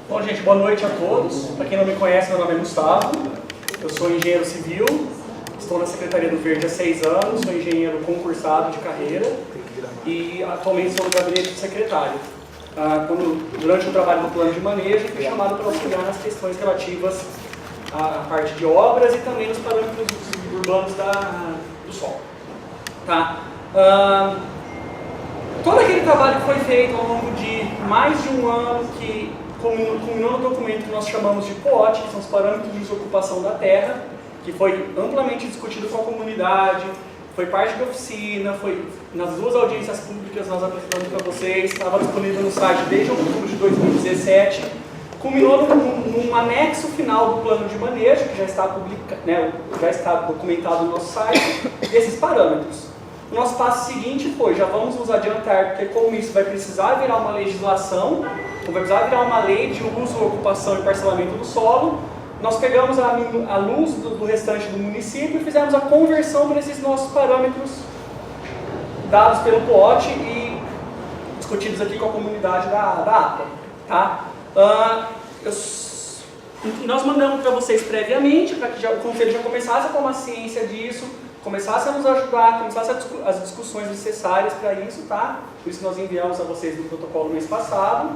Bom, gente, boa noite a todos. Para quem não me conhece, meu nome é Gustavo. Eu sou engenheiro civil, estou na Secretaria do Verde há 6 anos, sou engenheiro concursado de carreira e atualmente sou no gabinete do secretário. Durante o trabalho do plano de manejo, fui chamado para auxiliar nas questões relativas à parte de obras e também nos parâmetros urbanos do solo. Tá? Todo aquele trabalho que foi feito ao longo de mais de um ano, que culminou no documento que nós chamamos de POT, que são os parâmetros de desocupação da terra, que foi amplamente discutido com a comunidade, foi parte da oficina, foi nas 2 audiências públicas nós apresentamos para vocês, estava disponível no site desde outubro de 2017, culminou num anexo final do plano de manejo, que já está documentado no nosso site, desses parâmetros. O nosso passo seguinte foi, já vamos nos adiantar, porque como isso vai precisar virar uma legislação, vai precisar virar uma lei de uso, ocupação e parcelamento do solo, nós pegamos a luz do restante do município e fizemos a conversão para esses nossos parâmetros dados pelo POT e discutidos aqui com a comunidade da APA. Tá? Nós mandamos para vocês previamente, para que o Conselho já começasse a tomar ciência disso, começasse a nos ajudar, começasse as discussões necessárias para isso, tá? Por isso nós enviamos a vocês no protocolo no mês passado.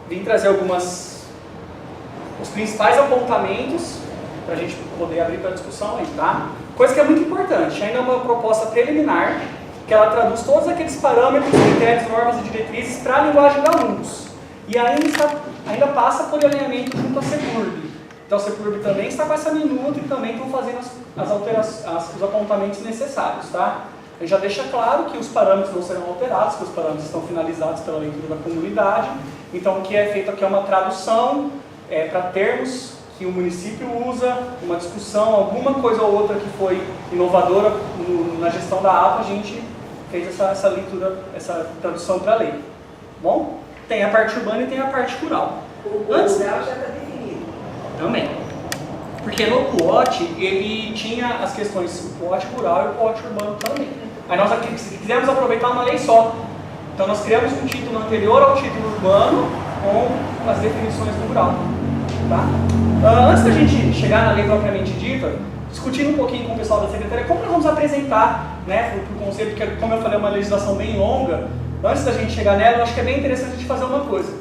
Vim trazer os principais apontamentos para a gente poder abrir para discussão aí, tá? Coisa que é muito importante, ainda é uma proposta preliminar, que ela traduz todos aqueles parâmetros, critérios, normas e diretrizes para a linguagem da LUNS. E ainda passa por alinhamento junto à CEPURB. Então a CEPURB também está com essa minuta e também estão fazendo os apontamentos necessários, tá? A gente já deixa claro que os parâmetros não serão alterados, que os parâmetros estão finalizados pela leitura da comunidade. Então o que é feito aqui é uma tradução para termos que o município usa, uma discussão, alguma coisa ou outra que foi inovadora na gestão da APA, a gente fez essa leitura, essa tradução para a lei. Bom? Tem a parte urbana e tem a parte rural. O rural já está definido. Também. Porque no POT, ele tinha as questões do POT rural e o POT urbano também. Aí nós aqui quisemos aproveitar uma lei só. Então nós criamos um título anterior ao título urbano com as definições do rural. Tá? Antes da gente chegar na lei propriamente dita, discutindo um pouquinho com o pessoal da Secretaria, como nós vamos apresentar, né, para o Conselho, porque como eu falei é uma legislação bem longa, antes da gente chegar nela, eu acho que é bem interessante a gente fazer uma coisa.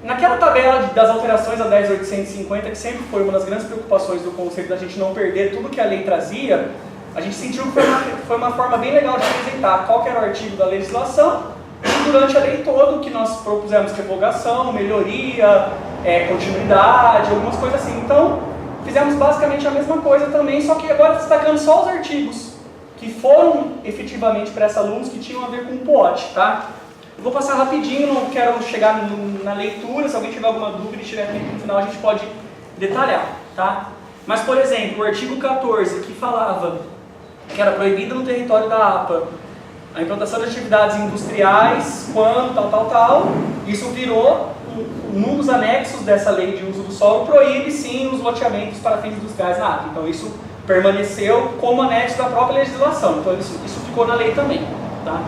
Naquela tabela das alterações a 10.850, que sempre foi uma das grandes preocupações do Conselho, da gente não perder tudo que a lei trazia, a gente sentiu que foi uma forma bem legal de apresentar qual que era o artigo da legislação, e durante a lei toda, que nós propusemos revogação, melhoria, continuidade, algumas coisas assim. Então, fizemos basicamente a mesma coisa também, só que agora destacando só os artigos que foram efetivamente para essa LUNS que tinham a ver com o POT, tá? Eu vou passar rapidinho, não quero chegar na leitura, se alguém tiver alguma dúvida e tiver tempo no final a gente pode detalhar, tá? Mas, por exemplo, o artigo 14, que falava que era proibido no território da APA a implantação de atividades industriais, quando, tal, isso virou, num dos anexos dessa lei de uso do solo, proíbe sim os loteamentos para fins industriais na APA. Então isso permaneceu como anexo da própria legislação, então isso ficou na lei também, tá?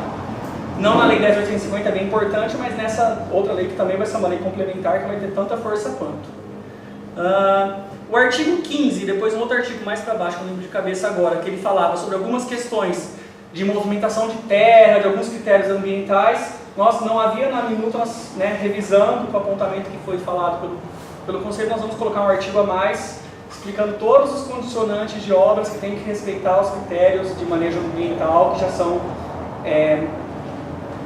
Não na lei 10.850, é bem importante, mas nessa outra lei que também vai ser uma lei complementar, que vai ter tanta força quanto. O artigo 15, depois um outro artigo mais para baixo, que eu não lembro de cabeça agora, que ele falava sobre algumas questões de movimentação de terra, de alguns critérios ambientais, nós não havia na minuta, nós, revisando com o apontamento que foi falado pelo Conselho, nós vamos colocar um artigo a mais, explicando todos os condicionantes de obras que têm que respeitar os critérios de manejo ambiental, que já são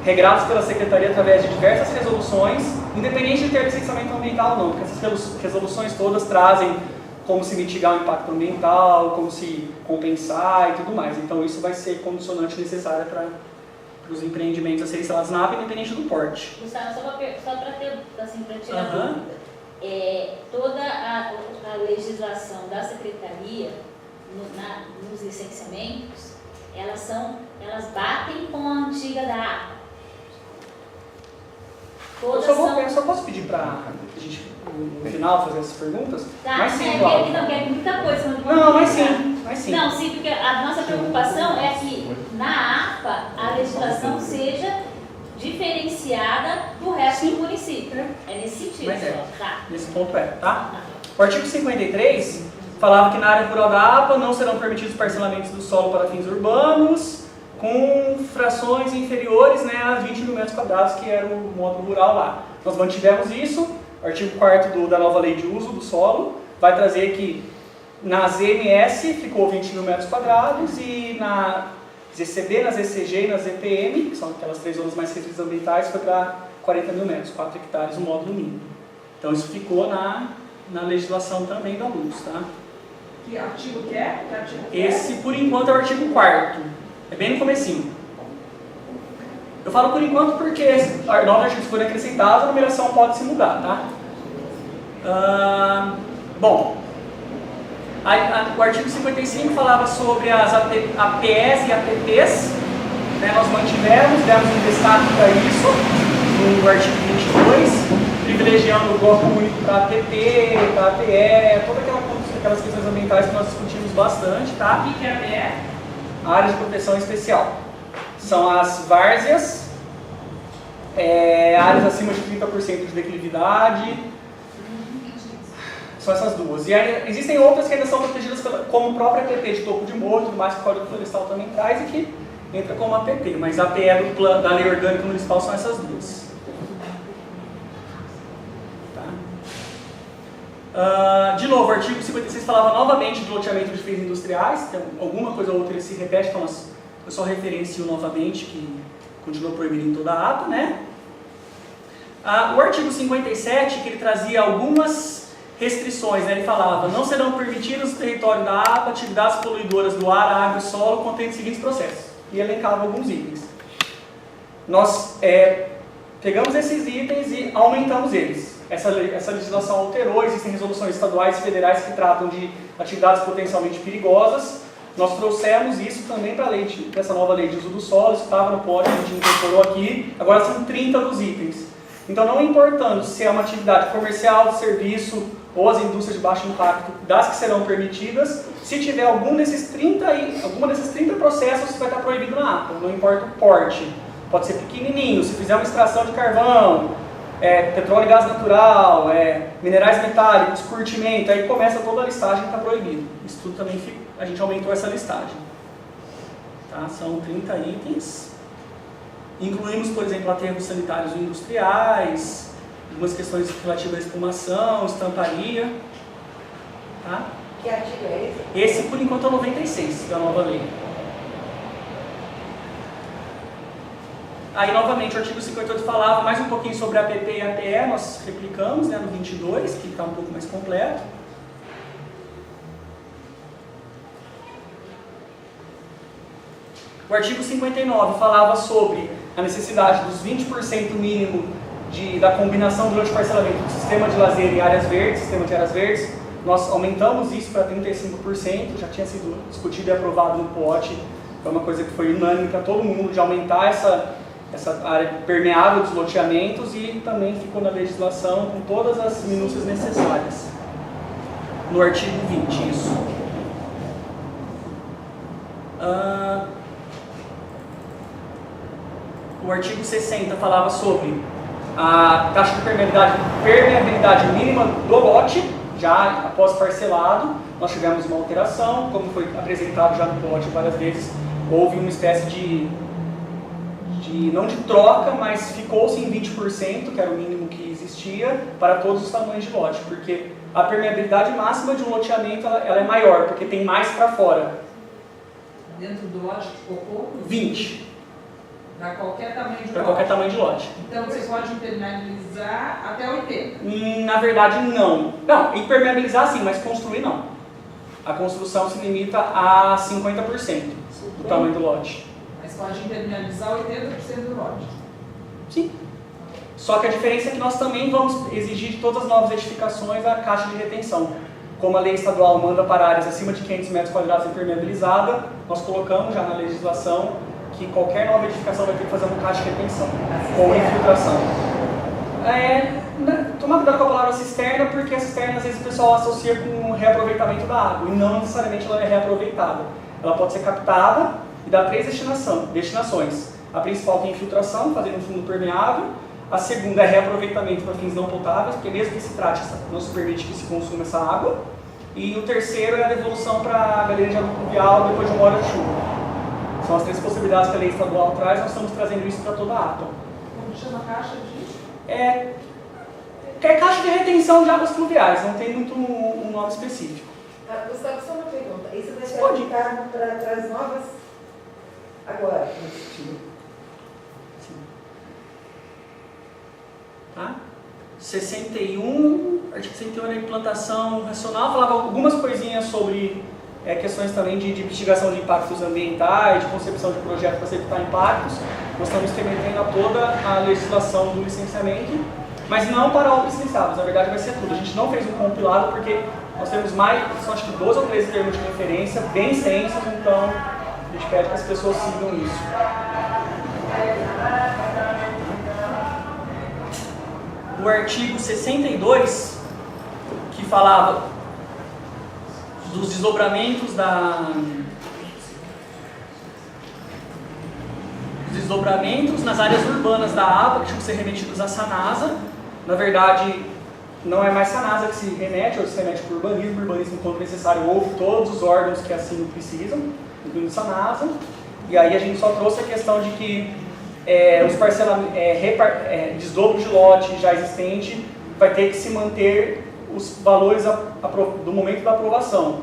regrados pela Secretaria através de diversas resoluções, independente de ter licenciamento ambiental ou não, porque essas resoluções todas trazem como se mitigar o impacto ambiental, como se compensar e tudo mais. Então isso vai ser condicionante necessário para os empreendimentos a serem instalados na APA, independente do porte. Gustavo, só para ter, assim, para tirar dúvida. Toda a legislação da Secretaria, nos licenciamentos, elas batem com a antiga da APA. Eu só posso pedir para a gente, no final, fazer essas perguntas? Tá, mas sim, Cláudio. Não, quer muita coisa. Não, mas sim. Não, sim, porque a nossa preocupação é que na APA a legislação seja diferenciada do resto Sim. do município. É nesse sentido. Mas é. Tá. Nesse ponto tá? O artigo 53 falava que na área rural da APA não serão permitidos parcelamentos do solo para fins urbanos com frações inferiores, né, a 20 mil metros quadrados, que era o módulo rural lá. Nós mantivemos isso, o artigo 4º da nova lei de uso do solo vai trazer que na ZMS ficou 20 mil metros quadrados e na ZCB, na ZCG e na ZPM, que são aquelas 3 zonas mais restritas ambientais, foi para 40 mil metros, 4 hectares o módulo mínimo. Então isso ficou na legislação também da luz, tá? Que artigo que é? Que artigo que Esse, por enquanto, é o artigo 4º. É bem no comecinho. Eu falo por enquanto porque novos artigos foram acrescentados, a numeração pode se mudar, tá? Bom, o artigo 55 falava sobre as APS e APPs, né? Nós mantivemos, demos um destaque para isso no artigo 22, privilegiando o bloco único para APP, para APE, todas aquelas questões ambientais que nós discutimos bastante, tá? O que é APE? Áreas de proteção especial. São as várzeas, áreas acima de 30% de declividade. São essas duas. E existem outras que ainda são protegidas como o próprio APP de topo de morro e tudo mais, que o Código Florestal também traz e que entra como APP. Mas a APE da Lei Orgânica Municipal são essas duas. De novo, o artigo 56 falava novamente de loteamento de fins industriais, tem alguma coisa ou outra ele se repete, então eu só referencio novamente que continua proibido em toda a ata, né? O artigo 57, que ele trazia algumas restrições, né? Ele falava, não serão permitidas no território da APA atividades poluidoras do ar, água e solo contendo os seguintes processos, e elencava alguns itens. Nós pegamos esses itens e aumentamos eles. Essa legislação alterou, existem resoluções estaduais e federais que tratam de atividades potencialmente perigosas. Nós trouxemos isso também para essa nova lei de uso do solo, isso estava no POD, a gente incorporou aqui, agora são 30 dos itens. Então não importando se é uma atividade comercial, de serviço ou as indústrias de baixo impacto, das que serão permitidas, se tiver alguma desses 30 processos, vai estar proibido na APA, não importa o porte. Pode ser pequenininho, se fizer uma extração de carvão, petróleo e gás natural, minerais metálicos, curtimento, aí começa toda a listagem que está proibido. Isso tudo também a gente aumentou essa listagem. Tá? São 30 itens. Incluímos, por exemplo, aterros sanitários e industriais, algumas questões relativas à espumação, estamparia. Tá? Que artigo é esse? Esse, por enquanto, é o 96 da nova lei. Aí, novamente, o artigo 58 falava mais um pouquinho sobre a APP e a APE, nós replicamos, né, no 22, que está um pouco mais completo. O artigo 59 falava sobre a necessidade dos 20% mínimo da combinação durante o parcelamento do sistema de lazer e áreas verdes, sistema de áreas verdes. Nós aumentamos isso para 35%, já tinha sido discutido e aprovado no POT, é uma coisa que foi unânime para todo mundo, de aumentar essa área permeável dos loteamentos, e também ficou na legislação com todas as minúcias necessárias. No artigo 20, isso. O artigo 60 falava sobre a taxa de permeabilidade mínima do lote, já após parcelado. Nós tivemos uma alteração, como foi apresentado já no POT várias vezes, houve uma espécie não de troca, mas ficou-se em 20%, que era o mínimo que existia, para todos os tamanhos de lote, porque a permeabilidade máxima de um loteamento ela é maior, porque tem mais para fora. Dentro do lote ficou pouco? 20. Para qualquer tamanho de lote? Para qualquer tamanho de lote. Então você pode impermeabilizar até 80? Na verdade, não. Não, impermeabilizar sim, mas construir não. A construção se limita a 50% do tamanho do lote. Mas pode impermeabilizar 80% do lote? Sim. Só que a diferença é que nós também vamos exigir de todas as novas edificações a caixa de retenção. Como a lei estadual manda para áreas acima de 500 metros quadrados impermeabilizada, nós colocamos já na legislação que qualquer nova edificação vai ter que fazer uma caixa de retenção, com infiltração. Tomar cuidado com a palavra cisterna, porque a cisterna às vezes o pessoal associa com o reaproveitamento da água, e não necessariamente ela é reaproveitada. Ela pode ser captada e dá 3 destinações: A principal tem infiltração, fazendo um fundo permeável. A segunda é reaproveitamento para fins não potáveis, porque mesmo que se trate, não se permite que se consuma essa água. E o terceiro é a devolução para a galeria de água pluvial depois de uma hora de chuva. São as 3 possibilidades que a lei estadual traz, nós estamos trazendo isso para toda a APA. Como chama a caixa de? É caixa de retenção de águas pluviais, não tem muito um nome específico. Gustavo, só uma pergunta. Isso vai ser Pode. aplicado para as novas agora? Sim. Tá? 61, artigo 61 é implantação racional, falava algumas coisinhas sobre questões também de mitigação de impactos ambientais, de concepção de projetos para evitar impactos. Nós estamos remetendo a toda a legislação do licenciamento, mas não para obras licenciadas, na verdade vai ser tudo. A gente não fez um compilado porque nós temos mais, são acho que 12 ou 13 termos de referência, bem extensos, então a gente pede que as pessoas sigam isso. O artigo 62, que falava dos desdobramentos nas áreas urbanas da APA, que tinham que ser remetidos à SANASA. Na verdade, não é mais SANASA que se remete, ou se remete para o urbanismo, quando necessário, ouve todos os órgãos que assim precisam, incluindo SANASA. E aí a gente só trouxe a questão de que os desdobro de lote já existente vai ter que se manter os valores do momento da aprovação.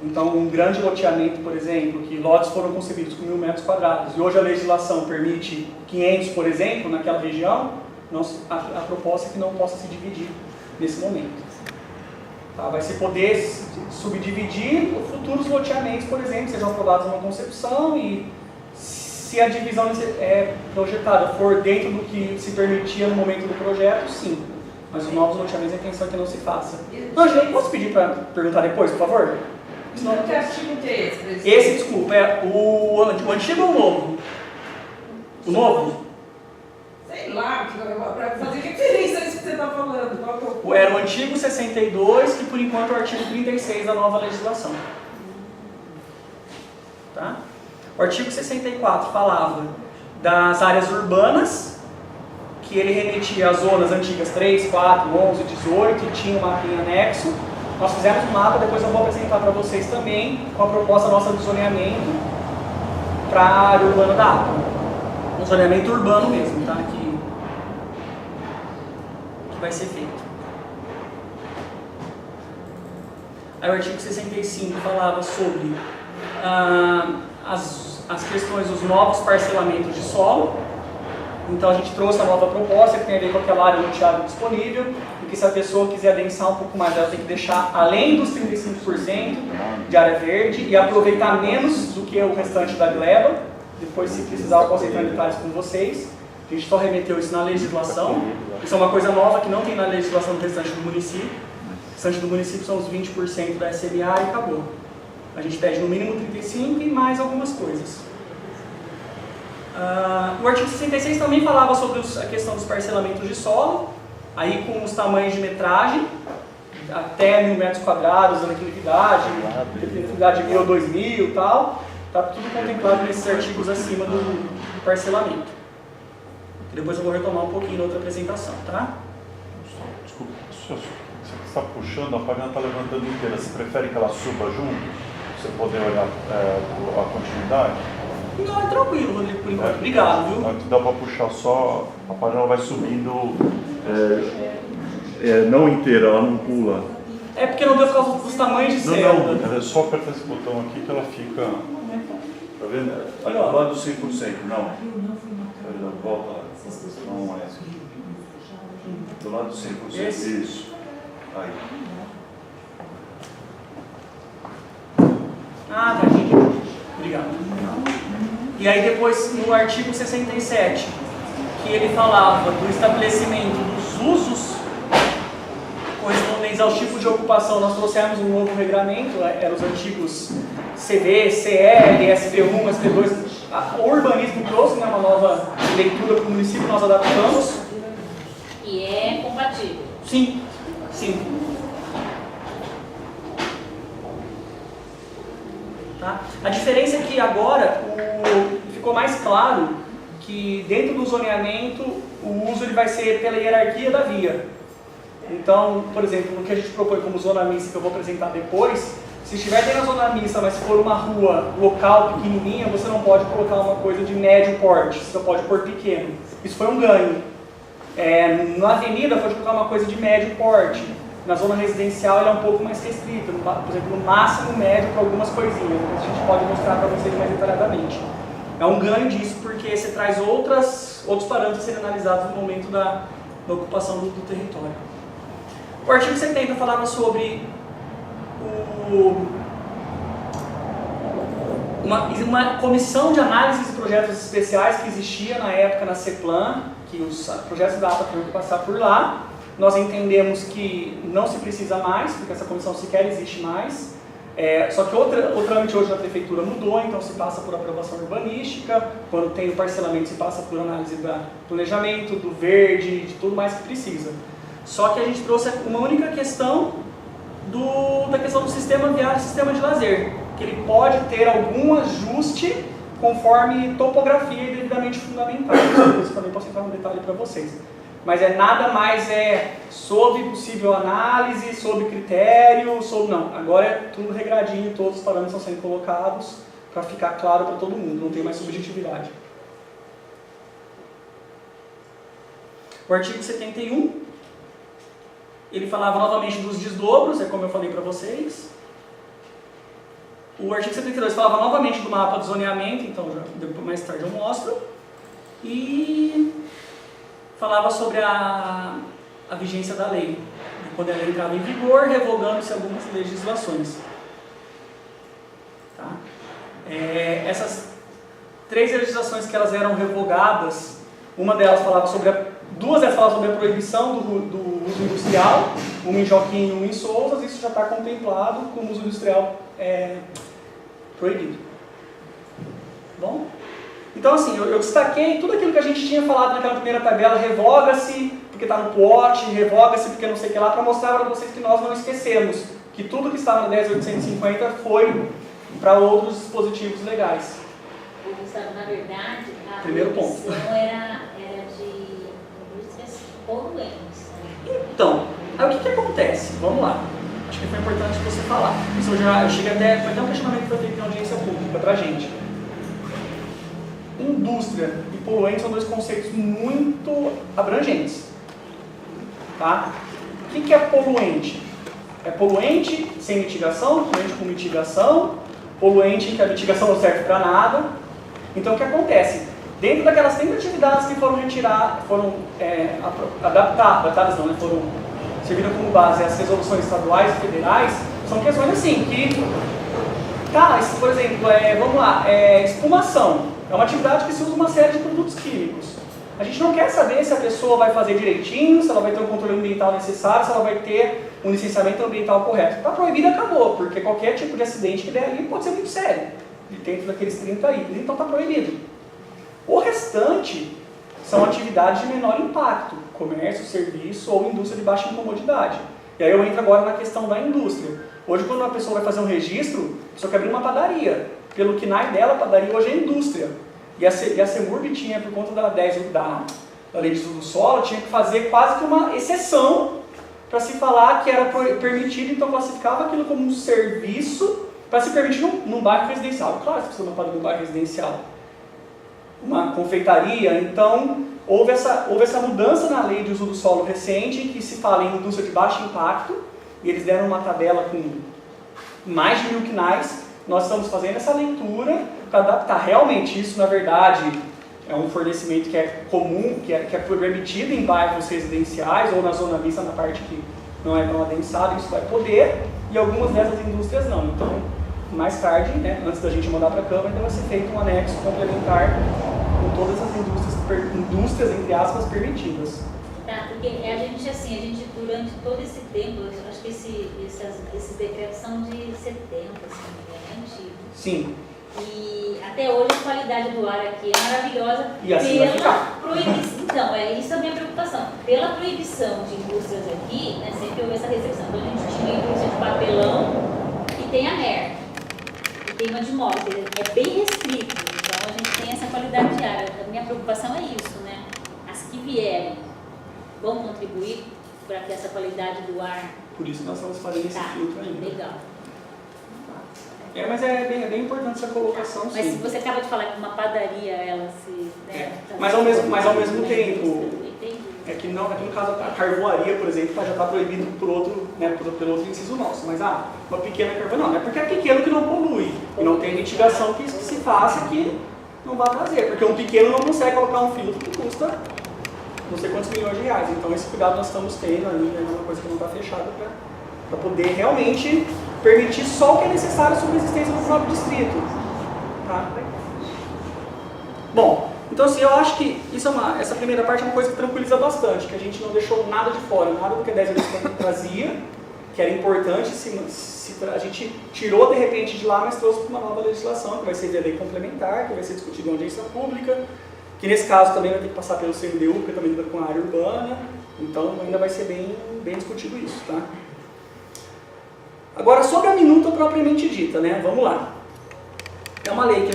Então, um grande loteamento, por exemplo, que lotes foram concebidos com 1.000 metros quadrados e hoje a legislação permite 500, por exemplo, naquela região, a proposta é que não possa se dividir nesse momento. Tá? Vai se poder subdividir futuros loteamentos, por exemplo, sejam aprovados uma concepção e se a divisão projetada for dentro do que se permitia no momento do projeto, sim. Mas os novos loteamentos, a intenção é que não se faça. Angela, posso pedir para perguntar depois, por favor? Que artigo que é esse, presidente? Esse, desculpa, é o antigo ou o novo? O novo? Sei lá, para fazer referência a isso que você está falando. Qual que é o... Era o antigo 62, que por enquanto é o artigo 36 da nova legislação. Tá? O artigo 64 falava das áreas urbanas, que ele remetia às zonas antigas 3, 4, 11, 18, e tinha um mapinha anexo. Nós fizemos um mapa, depois eu vou apresentar para vocês também, com a proposta nossa de zoneamento para a área urbana da APA. Um zoneamento urbano mesmo, tá? Que vai ser feito. Aí o artigo 65 falava sobre as questões dos novos parcelamentos de solo. Então a gente trouxe a nova proposta que tem a ver com aquela área loteável disponível e que se a pessoa quiser adensar um pouco mais, ela tem que deixar além dos 35% de área verde e aproveitar menos do que o restante da gleba. Depois, se precisar, eu posso entrar em detalhes com vocês. A gente só remeteu isso na legislação. Isso é uma coisa nova que não tem na legislação do restante do município. O restante do município são os 20% da SMA e acabou. A gente pede no mínimo 35% e mais algumas coisas. O artigo 66 também falava sobre a questão dos parcelamentos de solo, aí com os tamanhos de metragem, até 1.000 metros quadrados, dando liquididade de 1.000 ou 2.000 e tal, está tudo contemplado nesses artigos acima do parcelamento. Depois eu vou retomar um pouquinho na outra apresentação, tá? Desculpa, você está puxando, a página está levantando inteira, você prefere que ela suba junto? Para você poder olhar a continuidade? Não, é tranquilo, Rodrigo, por enquanto. Obrigado, viu? Dá para puxar só, a página vai subindo, não inteira, ela não pula. É porque não deu por causa dos tamanhos de célula. Não, é só apertar esse botão aqui que ela fica, tá vendo? Ali do lado do 100%, não. Volta lá, não é. Do lado do 100%, esse? Isso. Aí. Ah, tá, entendi. Obrigado. E aí depois no artigo 67, que ele falava do estabelecimento dos usos correspondentes aos tipos de ocupação, nós trouxemos um novo regramento, eram os antigos CV, CL, SP1, SP2, o urbanismo trouxe, né, uma nova leitura para o município, nós adaptamos. E é compatível. Sim, sim. Tá? A diferença é que agora ficou mais claro que dentro do zoneamento o uso ele vai ser pela hierarquia da via. Então, por exemplo, no que a gente propõe como zona mista, que eu vou apresentar depois, se estiver dentro da zona mista, mas se for uma rua local pequenininha, você não pode colocar uma coisa de médio porte, você só pode pôr pequeno. Isso foi um ganho. Na avenida pode colocar uma coisa de médio porte. Na zona residencial ele é um pouco mais restrito, por exemplo, no máximo médio para algumas coisinhas, mas a gente pode mostrar para vocês mais detalhadamente. É um ganho disso porque você traz outros parâmetros a serem analisados no momento da ocupação do território. O artigo 70 falava sobre uma comissão de análises de projetos especiais que existia na época na CEPLAN, que os projetos da APA tinham que passar por lá. Nós entendemos que não se precisa mais, porque essa comissão sequer existe mais. Só que o trâmite hoje na prefeitura mudou, então se passa por aprovação urbanística, quando tem o parcelamento se passa por análise do planejamento, do verde, de tudo mais que precisa. Só que a gente trouxe uma única questão da questão do sistema viário e sistema de lazer, que ele pode ter algum ajuste conforme topografia e devidamente fundamentado. Isso também posso entrar no detalhe para vocês. Mas nada mais sob possível análise, sob critério, não. Agora é tudo regradinho, todos os parâmetros estão sendo colocados para ficar claro para todo mundo, não tem mais subjetividade. O artigo 71, ele falava novamente dos desdobros, como eu falei para vocês. O artigo 72 falava novamente do mapa de zoneamento, então mais tarde eu mostro. E falava sobre a vigência da lei, quando ela entrava em vigor, revogando-se algumas legislações. Tá? Essas 3 legislações que elas eram revogadas, duas delas falavam sobre a proibição do uso industrial, uma em Joaquim e uma em Souzas, isso já está contemplado como uso industrial proibido. Bom? Então assim, eu destaquei tudo aquilo que a gente tinha falado naquela primeira tabela, revoga-se porque está no POT, revoga-se porque não sei o que lá, para mostrar para vocês que nós não esquecemos que tudo que estava no 10.850 foi para outros dispositivos legais. Gustavo, na verdade, a primeiro ponto era de indústrias poluentes. Então, aí o que acontece? Vamos lá. Acho que foi importante você falar. Isso eu cheguei foi até um questionamento que foi feito em audiência pública para a gente. Indústria e poluente são 2 conceitos muito abrangentes. Tá? O que é poluente? É poluente sem mitigação, poluente com mitigação, poluente em que a mitigação não serve para nada. Então o que acontece? Dentro daquelas 30 atividades que foram adaptadas, foram servidas como base às resoluções estaduais e federais, são questões assim que, por exemplo, vamos lá, espumação. É uma atividade que se usa uma série de produtos químicos. A gente não quer saber se a pessoa vai fazer direitinho, se ela vai ter o controle ambiental necessário, se ela vai ter um licenciamento ambiental correto. Está proibido, acabou, porque qualquer tipo de acidente que der ali pode ser muito sério, dentro daqueles 30 itens, então está proibido. O restante são atividades de menor impacto, comércio, serviço ou indústria de baixa incomodidade. E aí eu entro agora na questão da indústria. Hoje, quando uma pessoa vai fazer um registro, a pessoa quer abrir uma padaria. Pelo que KNAI dela, a padaria hoje é indústria. E a CEMURB tinha, por conta da lei de uso do solo, tinha que fazer quase que uma exceção para se falar que era permitido, então classificava aquilo como um serviço para se permitir num bairro residencial. Claro, se você não pode ir num bairro residencial. Uma confeitaria, então houve essa mudança na lei de uso do solo recente, que se fala em indústria de baixo impacto, e eles deram uma tabela com mais de 1000 KNAIs. Nós estamos fazendo essa leitura para adaptar. Realmente isso, na verdade, é um fornecimento que é comum, que é permitido em bairros residenciais ou na zona mista, na parte que não é tão adensada, isso vai poder, e algumas dessas indústrias não. Então, mais tarde, antes da gente mandar para a Câmara, vai ser feito um anexo complementar com todas as indústrias, entre aspas, permitidas. Tá, porque a gente durante todo esse tempo, eu acho que esses decretos são de 70, assim, é antigo. Sim. E até hoje a qualidade do ar aqui é maravilhosa e assim pela proibição. Então, isso é a minha preocupação. Pela proibição de indústrias aqui, sempre houve essa restrição. Então a gente tinha a indústria de papelão e tem a MER. E tem uma de móveis, é bem restrito. Então Então a gente tem essa qualidade de área. A minha preocupação é isso, né? As que vierem vão contribuir para que essa qualidade do ar... Por isso nós estamos fazendo esse filtro ainda. Legal. Mas é bem importante essa colocação, Mas sim. se você acaba de falar que uma padaria, ela se... Né, Mas ao mesmo tempo, Entendi. aqui no caso a carvoaria, por exemplo, já está proibido pelo outro inciso nosso. Mas uma pequena carvoaria não é porque é pequeno que não polui. E não tem mitigação que se faça que não vai trazer. Porque um pequeno não consegue colocar um filtro que custa não sei quantos milhões de reais. Então esse cuidado nós estamos tendo ali, é uma coisa que não está fechada para poder realmente permitir só o que é necessário sobre a existência do próprio distrito. Tá? Bom, então assim, eu acho que essa primeira parte é uma coisa que tranquiliza bastante, que a gente não deixou nada de fora, nada do que a 10.8 trazia, que era importante, a gente tirou de repente de lá, mas trouxe para uma nova legislação, que vai ser via lei complementar, que vai ser discutida em audiência pública, que nesse caso também vai ter que passar pelo CMDU, porque também lida com a área urbana, então ainda vai ser bem discutido isso, tá? Agora, sobre a minuta propriamente dita, né? Vamos lá. É uma lei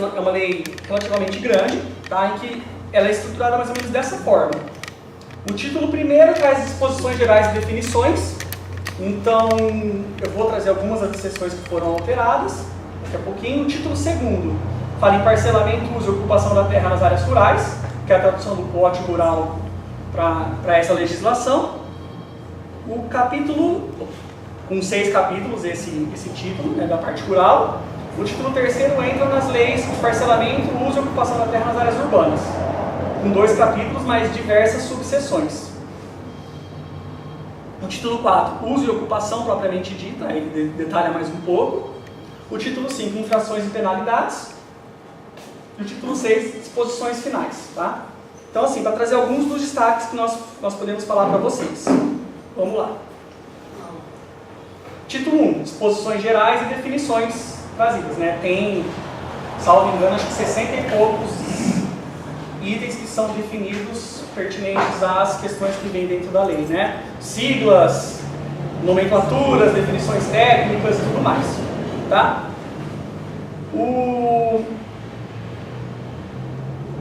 relativamente grande, tá? Em que ela é estruturada mais ou menos dessa forma. O título primeiro traz disposições gerais e definições. Então, eu vou trazer algumas das seções que foram alteradas daqui a pouquinho. O título segundo fala em parcelamento, uso e ocupação da terra nas áreas rurais, que é a tradução do Código Rural para essa legislação. O capítulo, com 6 capítulos, esse título, né, da parte rural. O título terceiro entra nas leis de parcelamento, uso e ocupação da terra nas áreas urbanas, com 2 capítulos, mais diversas subseções. O título 4, uso e ocupação propriamente dita, aí detalha mais um pouco. O título 5, infrações e penalidades. E o título 6, disposições finais. Tá? Então, assim, para trazer alguns dos destaques que nós podemos falar para vocês. Vamos lá. Título 1, disposições gerais e definições trazidas, né? Tem, salvo engano, acho que 60 e poucos itens que são definidos pertinentes às questões que vêm dentro da lei, né? Siglas, nomenclaturas, definições técnicas e tudo mais, tá?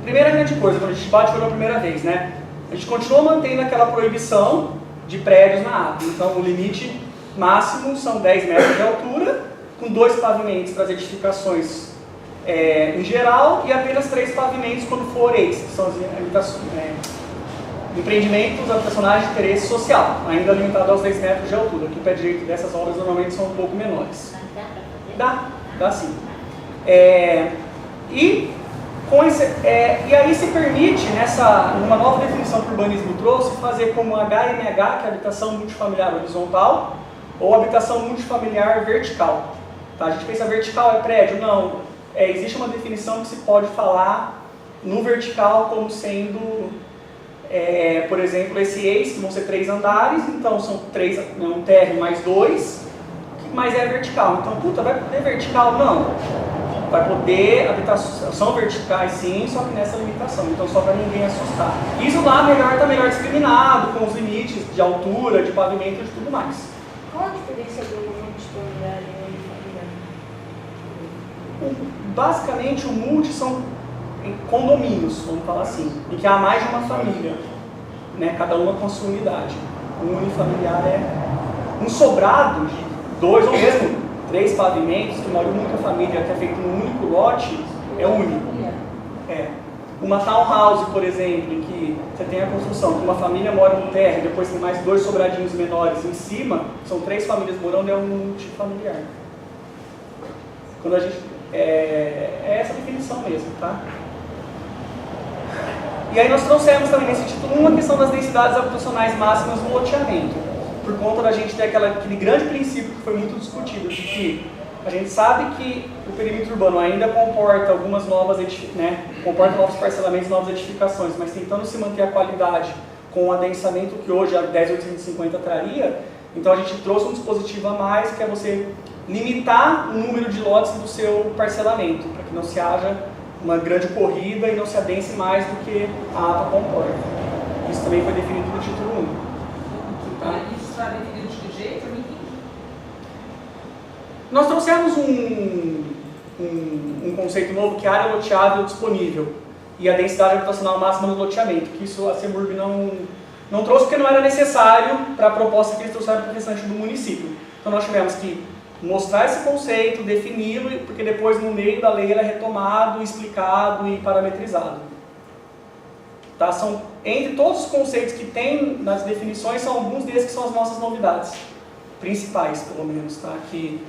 Primeira grande coisa, quando a gente bate pela primeira vez, né? A gente continua mantendo aquela proibição de prédios na área. Então, o limite máximo são 10 metros de altura, com 2 pavimentos para as edificações em geral e apenas 3 pavimentos quando for EIS, que são as empreendimentos habitacionais de interesse social, ainda limitado aos 10 metros de altura, que o pé direito dessas obras normalmente são um pouco menores. Dá sim. E aí se permite, numa nova definição que o urbanismo trouxe, fazer como HMH, que é habitação multifamiliar horizontal, ou habitação multifamiliar vertical. Tá? A gente pensa vertical é prédio? Não. Existe uma definição que se pode falar no vertical como sendo, por exemplo, esse EIS, que vão ser 3 andares, então são 3, um térreo mais 2, mas é vertical. Então, vai poder vertical? Não. Vai poder, são verticais sim, só que nessa limitação, então só para ninguém assustar. Isso lá está melhor discriminado, com os limites de altura, de pavimento e de tudo mais. Qual a diferença do multifamiliar e unifamiliar? Basicamente, o multi são condomínios, vamos falar assim, em que há mais de uma família, né, cada uma com sua unidade. O unifamiliar é um sobrado de 2 ou mesmo 3 pavimentos, que uma única família que é feito num único lote, é único. Uma townhouse, por exemplo, em que você tem a construção que uma família mora no térreo, depois tem mais 2 sobradinhos menores em cima, são 3 famílias morando, é um multifamiliar. Quando a gente, é essa definição mesmo, tá? E aí nós trouxemos também nesse título uma questão das densidades habitacionais máximas no loteamento, por conta da gente ter aquele grande princípio que foi muito discutido, de que a gente sabe que o perímetro urbano ainda comporta algumas novas, comporta novos parcelamentos, novas edificações, mas tentando se manter a qualidade com o adensamento que hoje a 10.850 traria, então a gente trouxe um dispositivo a mais, que é você limitar o número de lotes do seu parcelamento, para que não se haja uma grande corrida e não se adense mais do que a APA comporta. Isso também foi definido no título 1. Tá? Isso está definido de que jeito? Eu não entendi. Nós trouxemos um um conceito novo que é área loteável disponível e a densidade habitacional máxima no loteamento, que isso a CEMURB não trouxe porque não era necessário para a proposta que eles trouxeram para o restante do município. Então nós tivemos que mostrar esse conceito, defini-lo, porque depois no meio da lei ele é retomado, explicado e parametrizado. Tá? Entre todos os conceitos que tem nas definições, são alguns desses que são as nossas novidades principais, pelo menos, tá? Que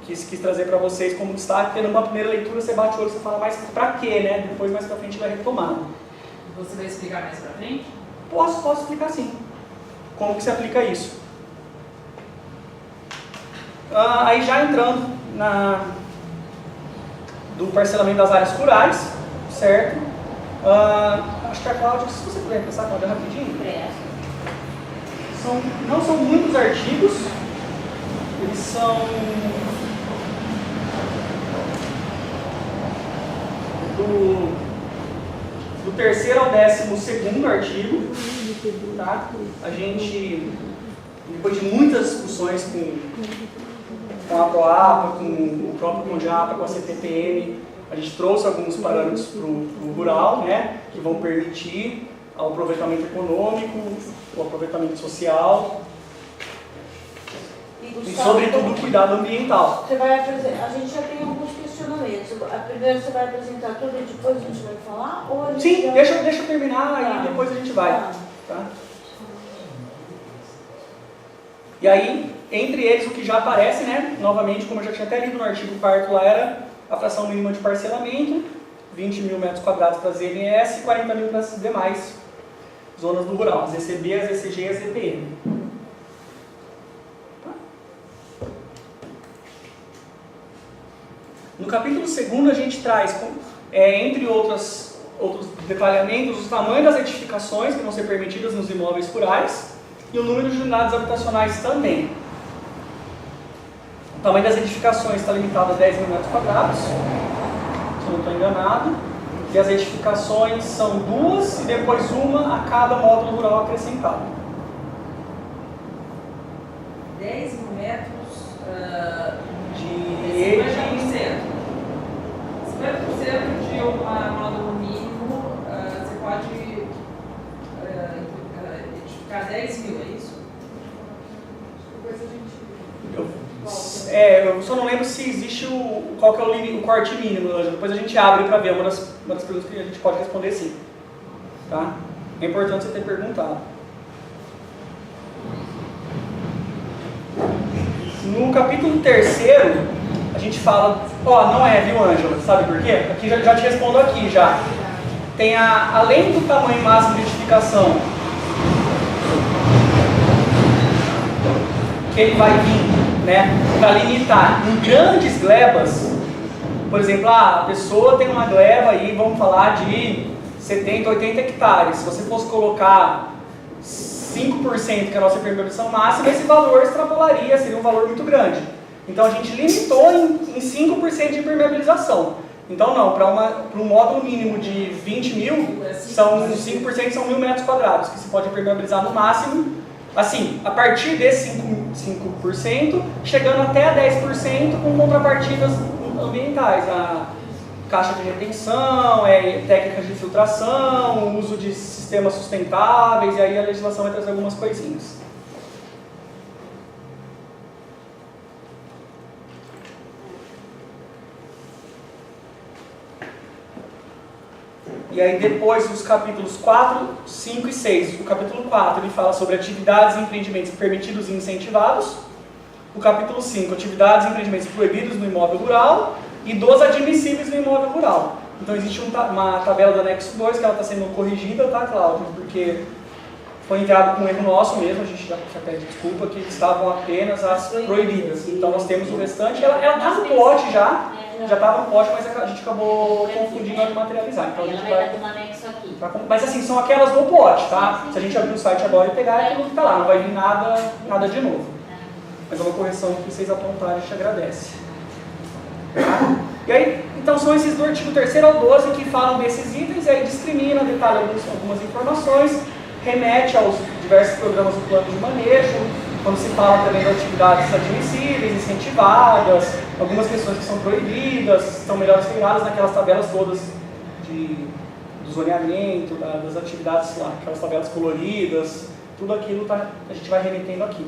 quis trazer para vocês como destaque, porque numa primeira leitura você bate o olho e você fala, mas para quê, né? Depois mais para frente vai retomar. Você vai explicar mais para frente? Posso explicar sim. Como que se aplica isso? Aí já entrando do parcelamento das áreas rurais, certo? Acho que a Cláudia, se você puder pensar, Cláudia, rapidinho. Não são muitos artigos, eles são do 3º ao 12º artigo, tá? A gente, depois de muitas discussões com a PROAPA, com o próprio CONDIAPA, com a CPPM, a gente trouxe alguns parâmetros para o rural, né, que vão permitir o aproveitamento econômico, o aproveitamento social e, sobretudo, o cuidado ambiental. Você vai apresentar, a gente já tem alguns questionamentos. Primeiro você vai apresentar tudo e depois a gente vai falar? Ou a gente Sim, já... deixa eu terminar e depois a gente vai. Tá? E aí, entre eles, o que já aparece, né, novamente, como eu já tinha até lido no artigo 4º lá, era a fração mínima de parcelamento, 20 mil metros quadrados para as ZNS e 40 mil para as demais zonas do rural, as ECB, as ECG e as EPM. No capítulo 2º a gente traz, entre outros detalhamentos, o tamanho das edificações que vão ser permitidas nos imóveis rurais e o número de unidades habitacionais também. O tamanho das edificações está limitado a 10 mil metros quadrados, se eu não estou enganado, e as edificações são 2 e depois uma a cada módulo rural acrescentado. 10 mil metros de 50% de um módulo mínimo, você pode edificar 10 mil, é isso? Depois a gente... Eu só não lembro se existe qual que é o corte mínimo, Ângela. Depois a gente abre para ver, uma das perguntas que a gente pode responder sim. Tá? É importante você ter perguntado. No capítulo 3º, a gente fala, não é, viu, Ângela? Sabe por quê? Aqui já te respondo aqui já. Tem além do tamanho máximo de edificação, que ele vai vir, né, para limitar em grandes glebas. Por exemplo, a pessoa tem uma gleba aí, vamos falar de 70, 80 hectares. Se você fosse colocar 5%, que é a nossa permissão máxima, esse valor extrapolaria, seria um valor muito grande. Então a gente limitou em 5% de impermeabilização. Então não, para um módulo mínimo de 20 mil, 5% são 1.000 metros quadrados, que se pode impermeabilizar no máximo. Assim, a partir desse 5%, chegando até a 10% com contrapartidas ambientais, a caixa de retenção, técnicas de filtração, uso de sistemas sustentáveis, e aí a legislação vai trazer algumas coisinhas. E aí depois os capítulos 4, 5 e 6. O capítulo 4 ele fala sobre atividades e empreendimentos permitidos e incentivados. O capítulo 5, atividades e empreendimentos proibidos no imóvel rural e dos admissíveis no imóvel rural. Então existe uma tabela do anexo 2 que ela está sendo corrigida, tá, Cláudio? Porque foi entrado com um erro nosso mesmo, a gente já pede desculpa, que estavam apenas as proibidas. Então nós temos o restante, ela está no pote já estava no pote, mas a gente acabou confundindo na hora de materializar. Então a gente vai... Mas assim, são aquelas do pote, tá? Se a gente abrir o site agora e pegar, é aquilo que está lá, não vai vir nada de novo. Mas é uma correção que vocês apontarem, a gente agradece. Tá? E aí, então são esses do artigo 3º ao 12 que falam desses itens, e aí discrimina, detalha algumas informações, remete aos diversos programas do plano de manejo, quando se fala também de atividades admissíveis, incentivadas, algumas questões que são proibidas, estão melhor integradas naquelas tabelas todas do zoneamento, das atividades lá, aquelas tabelas coloridas, tudo aquilo a gente vai remetendo aqui.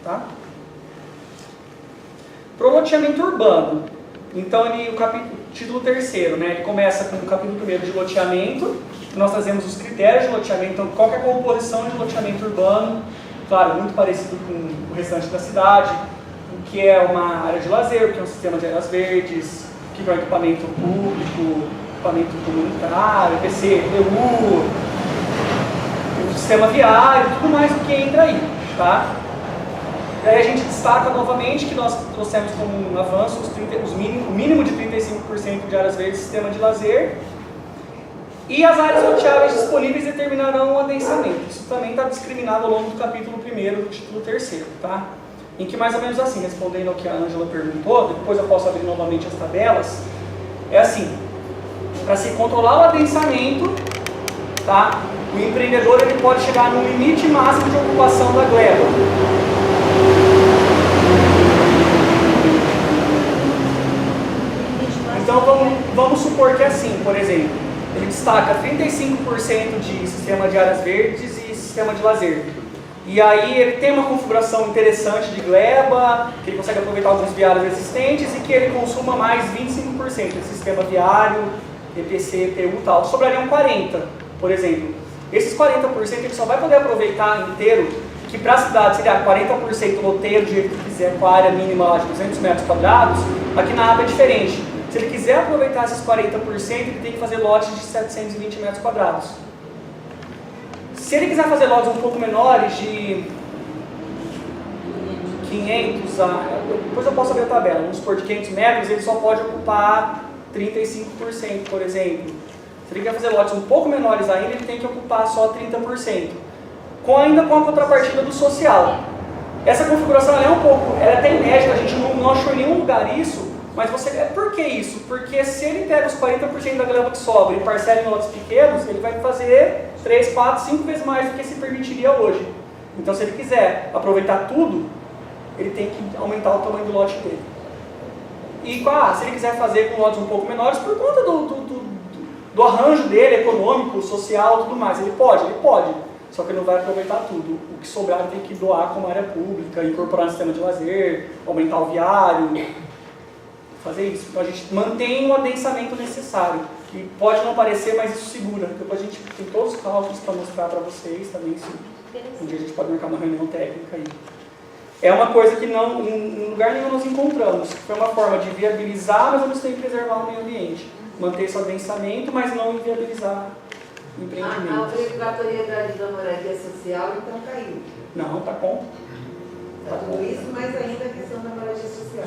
Tá? Pro loteamento urbano, então o título 3º, né, ele começa com o capítulo 1º de loteamento, nós trazemos os critérios de loteamento, então qual que é a composição de loteamento urbano, claro, muito parecido com o restante da cidade, o que é uma área de lazer, o que é um sistema de áreas verdes, o que é um equipamento público, equipamento comunitário, EPC, PU, o sistema viário, tudo mais o que entra aí, tá? E aí a gente destaca novamente que nós trouxemos como um avanço o mínimo de 35% de áreas verdes sistema de lazer, e as áreas loteáveis disponíveis determinarão o adensamento. Isso também está discriminado ao longo do capítulo 1º do título 3º, tá? Em que mais ou menos assim, respondendo ao que a Ângela perguntou, depois eu posso abrir novamente as tabelas, é assim, para se controlar o adensamento, tá? O empreendedor ele pode chegar no limite máximo de ocupação da gleba. Então vamos supor que é assim, por exemplo, ele destaca 35% de sistema de áreas verdes e sistema de lazer. E aí ele tem uma configuração interessante de gleba, que ele consegue aproveitar alguns viários existentes e que ele consuma mais 25% de sistema viário, EPC, PU e tal. Sobrariam 40%, por exemplo. Esses 40% ele só vai poder aproveitar inteiro, que para a cidade seria 40% loteiro, do jeito que quiser, com a área mínima lá de 200 metros quadrados, aqui na APA é diferente. Se ele quiser aproveitar esses 40%, ele tem que fazer lotes de 720 metros quadrados. Se ele quiser fazer lotes um pouco menores, de 500 depois eu posso abrir a tabela, vamos supor de 500 metros, ele só pode ocupar 35%, por exemplo. Se ele quer fazer lotes um pouco menores ainda, ele tem que ocupar só 30%. Ainda com a contrapartida do social. Essa configuração ela é até inédita, a gente não achou em nenhum lugar isso, mas por que isso? Porque se ele pega os 40% da gleba que sobra e parcela em lotes pequenos, ele vai fazer 3, 4, 5 vezes mais do que se permitiria hoje. Então se ele quiser aproveitar tudo, ele tem que aumentar o tamanho do lote dele. E se ele quiser fazer com lotes um pouco menores, por conta do arranjo dele, econômico, social e tudo mais, ele pode. Só que ele não vai aproveitar tudo. O que sobrar ele tem que doar como área pública, incorporar no sistema de lazer, aumentar o viário, fazer isso. Então a gente mantém o adensamento necessário. E pode não parecer, mas isso segura. Depois a gente tem todos os cálculos para mostrar para vocês também. Um dia a gente pode marcar uma reunião técnica aí. É uma coisa que em lugar nenhum nós encontramos. Foi uma forma de viabilizar, mas ao mesmo tempo preservar o meio ambiente. Manter esse adensamento, mas não inviabilizar o empreendimento. A obrigatoriedade da moradia social então caiu. Não, está com. Está tudo isso, mas ainda a questão da moradia social.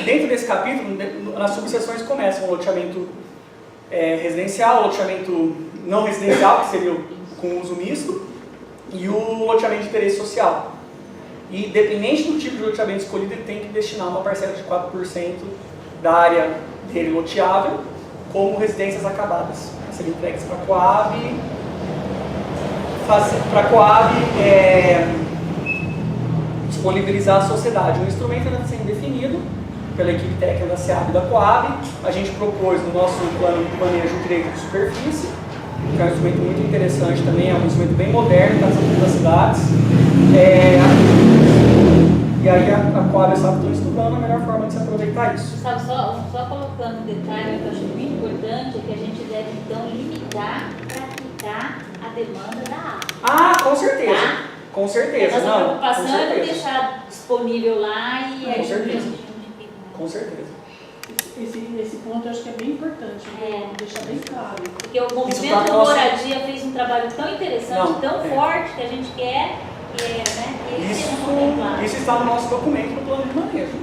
Dentro desse capítulo, nas subseções começam o loteamento residencial, o loteamento não residencial, que seria com uso misto, e o loteamento de interesse social. E, dependente do tipo de loteamento escolhido, ele tem que destinar uma parcela de 4% da área dele loteável como residências acabadas. Serem entregues para a Coab, disponibilizar à sociedade. O instrumento ainda está sendo definido pela equipe técnica da SEAB e da Coab. A gente propôs no nosso plano de manejo o direito de superfície, que é um instrumento muito interessante também, é um instrumento bem moderno, está sendo das cidades. E aí a Coab e a SEAB estão estudando a melhor forma de se aproveitar isso. Sabe, só colocando um detalhe que eu acho muito importante, é que a gente deve então limitar para aplicar a demanda da área. Com certeza. Tá? Com certeza. Nossa preocupação é não deixar disponível lá e Com aí certeza. Com certeza. Esse ponto eu acho que é bem importante, né? Deixar bem claro. Porque o Isso movimento tá da no nosso- moradia fez um trabalho tão interessante, tão forte, que a gente quer que eles sejam contemplados. Isso está no nosso documento do plano de manejo.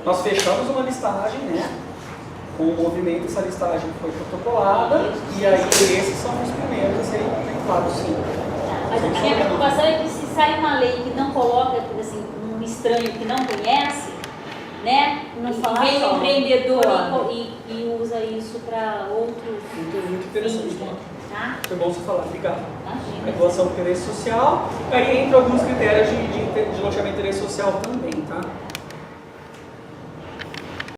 Nós fechamos uma listagem, né? Com o movimento, essa listagem foi protocolada e aí esses são os primeiros a serem contemplados, sim. Mas a minha preocupação é que se sai uma lei que não coloca assim, um estranho que não conhece, né? Não E falar vem só. o empreendedor Claro. e usa isso para outro Muito interessante, fim, né? tá? Foi bom você falar, obrigado. A Imagina. doação do interesse social, aí entra alguns critérios de loteamento de interesse social também, tá?